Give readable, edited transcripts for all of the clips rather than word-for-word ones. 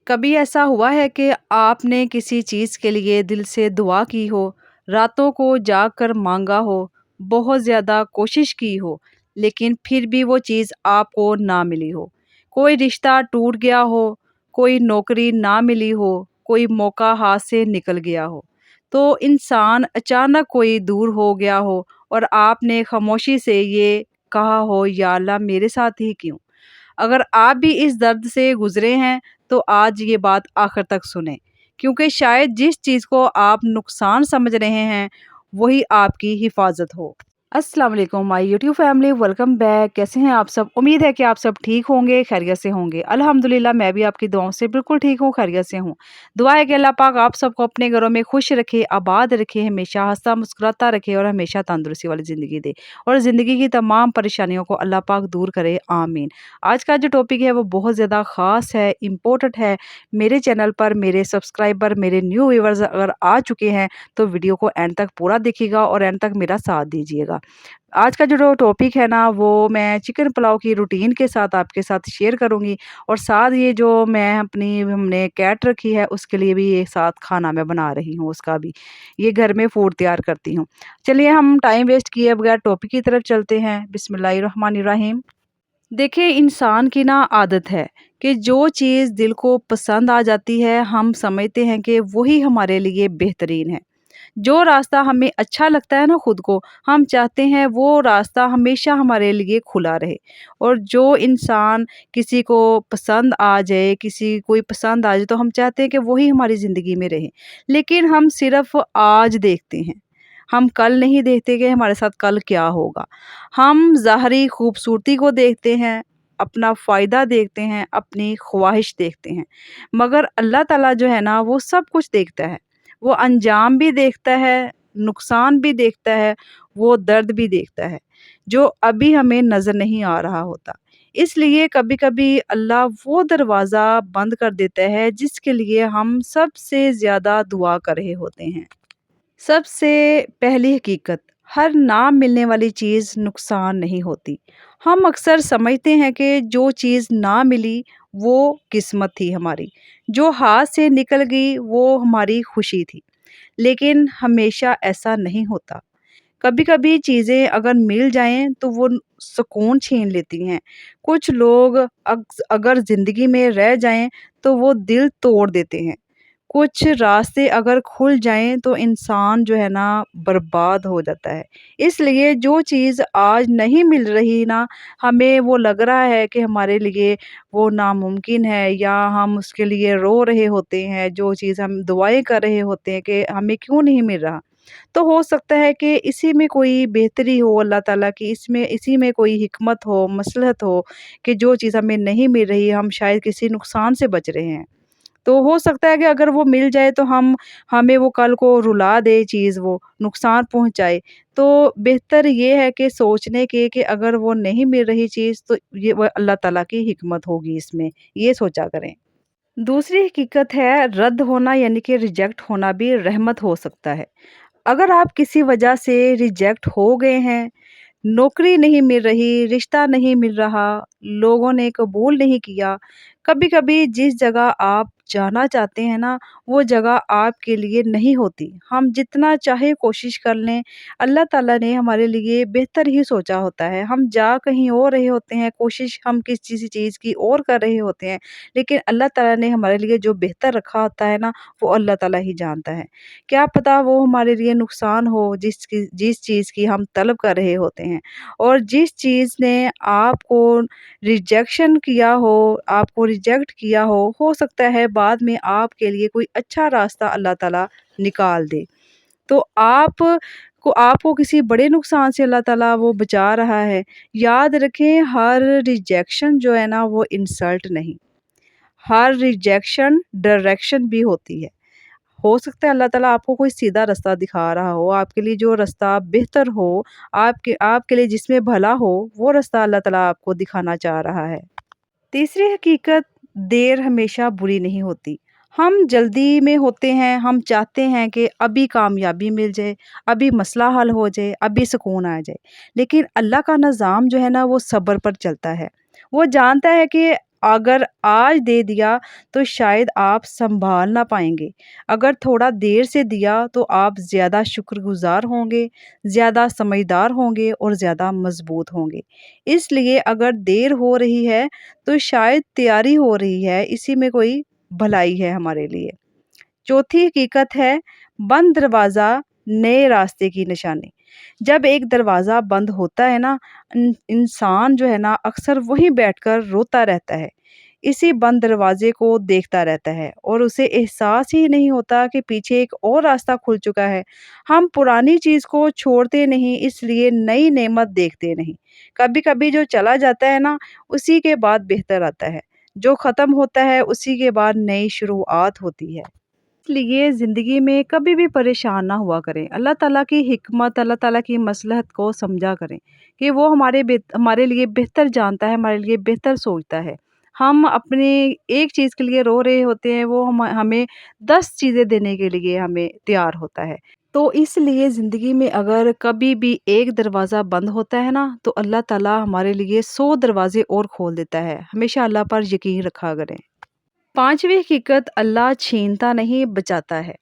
कभी ऐसा हुआ है कि आपने किसी चीज़ के लिए दिल से दुआ की हो, रातों को जाग कर माँगा हो, बहुत ज़्यादा कोशिश की हो, लेकिन फिर भी वो चीज़ आपको ना मिली हो? कोई रिश्ता टूट गया हो, कोई नौकरी ना मिली हो, कोई मौका हाथ से निकल गया हो, तो इंसान अचानक कोई दूर हो गया हो और आपने खामोशी से ये कहा हो, या अल्लाह मेरे साथ ही क्यों? अगर आप भी इस दर्द से गुज़रे हैं, तो आज ये बात आखिर तक सुनें, क्योंकि शायद जिस चीज़ को आप नुकसान समझ रहे हैं, वही आपकी हिफ़ाज़त हो। अस्सलाम वालेकुम my YouTube family, welcome back. कैसे हैं आप सब? उम्मीद है कि आप सब ठीक होंगे, खैरियत से होंगे। अल्हम्दुलिल्लाह मैं भी आपकी दुआओं से बिल्कुल ठीक हूँ, खैरियत से हूँ। दुआ है कि अल्लाह पाक आप सबको अपने घरों में खुश रखे, आबाद रखे, हमेशा हँसता मुस्कुराता रखे और हमेशा तंदुरुस्ती वाली ज़िंदगी दे और ज़िंदगी की तमाम परेशानियों को अल्लाह पाक दूर करे, आमीन। आज का जो टॉपिक है वो बहुत ज़्यादा ख़ास है, इम्पोर्टेंट है। मेरे चैनल पर मेरे सब्सक्राइबर, मेरे न्यू व्यूअर्स अगर आ चुके हैं, तो वीडियो को एंड तक पूरा देखिएगा और एंड तक मेरा साथ दीजिएगा। आज का जो टॉपिक है ना, वो मैं चिकन पुलाव की रूटीन के साथ आपके साथ शेयर करूँगी और साथ ये जो मैं अपनी हमने कैट रखी है उसके लिए भी ये साथ खाना मैं बना रही हूँ, उसका भी ये घर में फूड तैयार करती हूँ। चलिए हम टाइम वेस्ट किए बगैर टॉपिक की तरफ चलते हैं। बिस्मिल्लाहिर्रहमानिर्रहीम। देखिए, इंसान की ना आदत है कि जो चीज़ दिल को पसंद आ जाती है, हम समझते हैं कि वही हमारे लिए बेहतरीन है। जो रास्ता हमें अच्छा लगता है ना खुद को, हम चाहते हैं वो रास्ता हमेशा हमारे लिए खुला रहे। और जो इंसान किसी को पसंद आ जाए, किसी कोई पसंद आ जाए, तो हम चाहते हैं कि वही हमारी ज़िंदगी में रहे। लेकिन हम सिर्फ़ आज देखते हैं, हम कल नहीं देखते कि हमारे साथ कल क्या होगा। हम ज़ाहरी खूबसूरती को देखते हैं, अपना फ़ायदा देखते हैं, अपनी ख्वाहिश देखते हैं। मगर अल्लाह ताला जो है ना, वो सब कुछ देखता है। वो अंजाम भी देखता है, नुकसान भी देखता है, वो दर्द भी देखता है, जो अभी हमें नज़र नहीं आ रहा होता। इसलिए कभी-कभी अल्लाह वो दरवाज़ा बंद कर देता है जिसके लिए हम सबसे ज़्यादा दुआ कर रहे होते हैं। सबसे पहली हकीकत, हर ना मिलने वाली चीज़ नुकसान नहीं होती। हम अक्सर समझते हैं कि जो चीज़ ना मिली वो किस्मत थी हमारी, जो हाथ से निकल गई वो हमारी खुशी थी। लेकिन हमेशा ऐसा नहीं होता। कभी-कभी चीज़ें अगर मिल जाएँ तो वो सुकून छीन लेती हैं। कुछ लोग अगर ज़िंदगी में रह जाएँ तो वो दिल तोड़ देते हैं। कुछ रास्ते अगर खुल जाएँ तो इंसान जो है ना बर्बाद हो जाता है। इसलिए जो चीज़ आज नहीं मिल रही ना, हमें वो लग रहा है कि हमारे लिए वो नामुमकिन है, या हम उसके लिए रो रहे होते हैं, जो चीज़ हम दुआएँ कर रहे होते हैं कि हमें क्यों नहीं मिल रहा। तो हो सकता है कि इसी में कोई बेहतरी हो अल्लाह ताला की, इसमें इसी में कोई हिकमत हो, मसलहत हो कि जो चीज़ हमें नहीं मिल रही, हम शायद किसी नुकसान से बच रहे हैं। तो हो सकता है कि अगर वो मिल जाए तो हमें वो कल को रुला दे चीज़, वो नुकसान पहुँचाए। तो बेहतर ये है कि सोचने के कि अगर वो नहीं मिल रही चीज़ तो ये वो अल्लाह ताला की हिकमत होगी इसमें, ये सोचा करें। दूसरी हकीकत है, रद्द होना यानी कि रिजेक्ट होना भी रहमत हो सकता है। अगर आप किसी वजह से रिजेक्ट हो गए हैं, नौकरी नहीं मिल रही, रिश्ता नहीं मिल रहा, लोगों ने कबूल नहीं किया, कभी-कभी जिस जगह आप जाना चाहते हैं ना, वो जगह आपके लिए नहीं होती। हम जितना चाहे कोशिश कर लें, अल्लाह ताला ने हमारे लिए बेहतर ही सोचा होता है। हम जा कहीं और रहे होते हैं, कोशिश हम किसी चीज़ की और कर रहे होते हैं, लेकिन अल्लाह ताला ने हमारे लिए जो बेहतर रखा होता है ना, वो अल्लाह ताला ही जानता है। क्या पता वो हमारे लिए नुकसान हो, जिस चीज़ की हम तलब कर रहे होते हैं, और जिस चीज़ ने आपको रिजेक्शन किया हो, आपको रिजेक्ट किया हो सकता है बाद में आपके लिए कोई अच्छा रास्ता अल्लाह ताला निकाल दे। तो आपको किसी बड़े नुकसान से अल्लाह ताला वो बचा रहा है। याद रखें, हर रिजेक्शन जो है ना वो इंसल्ट नहीं, हर रिजेक्शन डायरेक्शन भी होती है। हो सकता है अल्लाह ताला आपको कोई सीधा रास्ता दिखा रहा हो, आपके लिए जो रास्ता बेहतर हो, आपके आपके लिए जिसमें भला हो, वो रास्ता अल्लाह ताला आपको दिखाना चाह रहा है। तीसरी हकीकत, देर हमेशा बुरी नहीं होती। हम जल्दी में होते हैं, हम चाहते हैं कि अभी कामयाबी मिल जाए, अभी मसला हल हो जाए, अभी सुकून आ जाए। लेकिन अल्लाह का निज़ाम जो है ना वो सब्र पर चलता है। वो जानता है कि اگر آج دے دیا تو شاید آپ سنبھال نہ پائیں گے، اگر تھوڑا دیر سے دیا تو آپ زیادہ شکر گزار ہوں گے، زیادہ سمجھدار ہوں گے اور زیادہ مضبوط ہوں گے۔ اس لیے اگر دیر ہو رہی ہے تو شاید تیاری ہو رہی ہے، اسی میں کوئی بھلائی ہے ہمارے لیے۔ چوتھی حقیقت ہے بند دروازہ نئے راستے کی نشانی۔ جب ایک دروازہ بند ہوتا ہے نا، انسان جو ہے نا اکثر وہیں بیٹھ کر روتا رہتا ہے، اسی بند دروازے کو دیکھتا رہتا ہے اور اسے احساس ہی نہیں ہوتا کہ پیچھے ایک اور راستہ کھل چکا ہے۔ ہم پرانی چیز کو چھوڑتے نہیں، اس لیے نئی نعمت دیکھتے نہیں۔ کبھی کبھی جو چلا جاتا ہے نا، اسی کے بعد بہتر آتا ہے، جو ختم ہوتا ہے اسی کے بعد نئی شروعات ہوتی ہے۔ اس لیے زندگی میں کبھی بھی پریشان نہ ہوا کریں، اللہ تعالیٰ کی حکمت، اللہ تعالیٰ کی مصلحت کو سمجھا کریں کہ وہ ہمارے لیے بہتر جانتا ہے، ہمارے لیے بہتر سوچتا ہے۔ ہم اپنے ایک چیز کے لیے رو رہے ہوتے ہیں، وہ ہمیں 10 چیزیں دینے کے لیے ہمیں تیار ہوتا ہے۔ تو اس لیے زندگی میں اگر کبھی بھی ایک دروازہ بند ہوتا ہے نا، تو اللہ تعالیٰ ہمارے لیے 100 دروازے اور کھول دیتا ہے۔ ہمیشہ اللہ پر یقین رکھا کریں۔ پانچویں حقیقت، اللہ چھینتا نہیں بچاتا ہے۔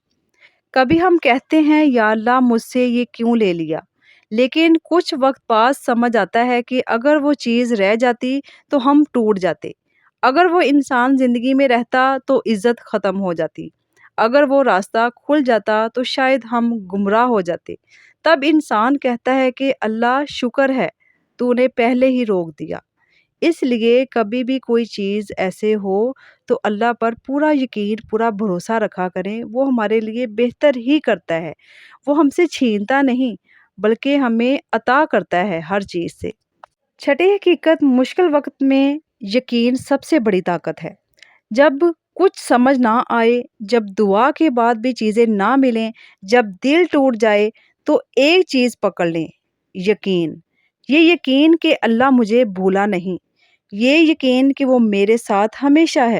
کبھی ہم کہتے ہیں یا اللہ مجھ سے یہ کیوں لے لیا، لیکن کچھ وقت بعد سمجھ آتا ہے کہ اگر وہ چیز رہ جاتی تو ہم ٹوٹ جاتے، اگر وہ انسان زندگی میں رہتا تو عزت ختم ہو جاتی، اگر وہ راستہ کھل جاتا تو شاید ہم گمراہ ہو جاتے۔ تب انسان کہتا ہے کہ اللہ شکر ہے تو نے پہلے ہی روک دیا۔ اس لیے کبھی بھی کوئی چیز ایسے ہو تو اللہ پر پورا یقین، پورا بھروسہ رکھا کریں، وہ ہمارے لیے بہتر ہی کرتا ہے۔ وہ ہم سے چھینتا نہیں بلکہ ہمیں عطا کرتا ہے ہر چیز سے۔ چھٹی حقیقت، مشکل وقت میں یقین سب سے بڑی طاقت ہے۔ جب کچھ سمجھ نہ آئے، جب دعا کے بعد بھی چیزیں نہ ملیں، جب دل ٹوٹ جائے، تو ایک چیز پکڑ لیں، یقین۔ یہ یقین کہ اللہ مجھے بھولا نہیں، یہ یقین کہ وہ میرے ساتھ ہمیشہ ہے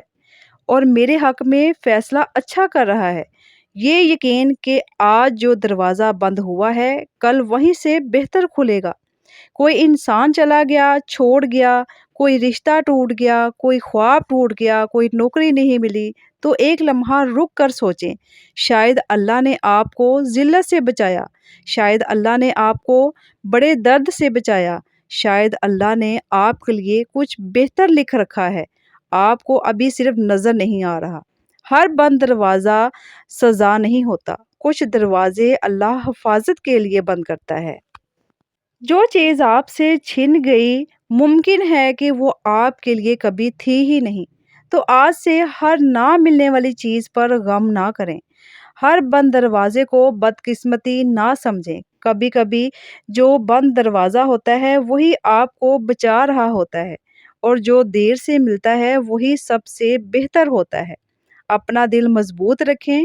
اور میرے حق میں فیصلہ اچھا کر رہا ہے، یہ یقین کہ آج جو دروازہ بند ہوا ہے کل وہیں سے بہتر کھلے گا۔ کوئی انسان چلا گیا، چھوڑ گیا، کوئی رشتہ ٹوٹ گیا، کوئی خواب ٹوٹ گیا، کوئی نوکری نہیں ملی، تو ایک لمحہ رک کر سوچیں، شاید اللہ نے آپ کو ذلت سے بچایا، شاید اللہ نے آپ کو بڑے درد سے بچایا، شاید اللہ نے آپ کے لیے کچھ بہتر لکھ رکھا ہے، آپ کو ابھی صرف نظر نہیں آ رہا۔ ہر بند دروازہ سزا نہیں ہوتا، کچھ دروازے اللہ حفاظت کے لیے بند کرتا ہے۔ جو چیز آپ سے چھن گئی ممکن ہے کہ وہ آپ کے لیے کبھی تھی ہی نہیں، تو آج سے ہر نہ ملنے والی چیز پر غم نہ کریں، ہر بند دروازے کو بدقسمتی نہ سمجھیں۔ کبھی کبھی جو بند دروازہ ہوتا ہے وہی آپ کو بچا رہا ہوتا ہے، اور جو دیر سے ملتا ہے وہی سب سے بہتر ہوتا ہے۔ اپنا دل مضبوط رکھیں،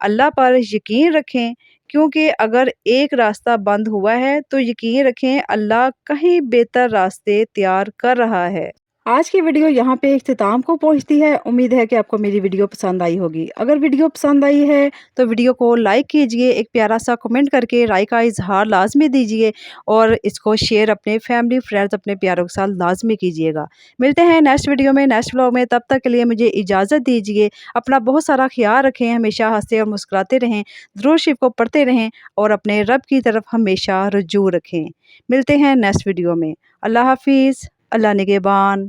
اللہ پر یقین رکھیں، کیونکہ اگر ایک راستہ بند ہوا ہے تو یقین رکھیں اللہ کہیں بہتر راستے تیار کر رہا ہے۔ آج کی ویڈیو یہاں پہ اختتام کو پہنچتی ہے۔ امید ہے کہ آپ کو میری ویڈیو پسند آئی ہوگی۔ اگر ویڈیو پسند آئی ہے تو ویڈیو کو لائک کیجئے، ایک پیارا سا کمنٹ کر کے رائے کا اظہار لازمی دیجئے، اور اس کو شیئر اپنے فیملی فرینڈز، اپنے پیاروں کے ساتھ لازمی کیجئے گا۔ ملتے ہیں نیکسٹ ویڈیو میں، نیکسٹ ولاگ میں، تب تک کے لیے مجھے اجازت دیجئے۔ اپنا بہت سارا خیال رکھیں، ہمیشہ ہنستے اور مسکراتے رہیں، درود شریف کو پڑھتے رہیں اور اپنے رب کی طرف ہمیشہ رجوع رکھیں۔ ملتے ہیں نیکسٹ ویڈیو میں۔ اللہ حافظ، اللہ نگہبان۔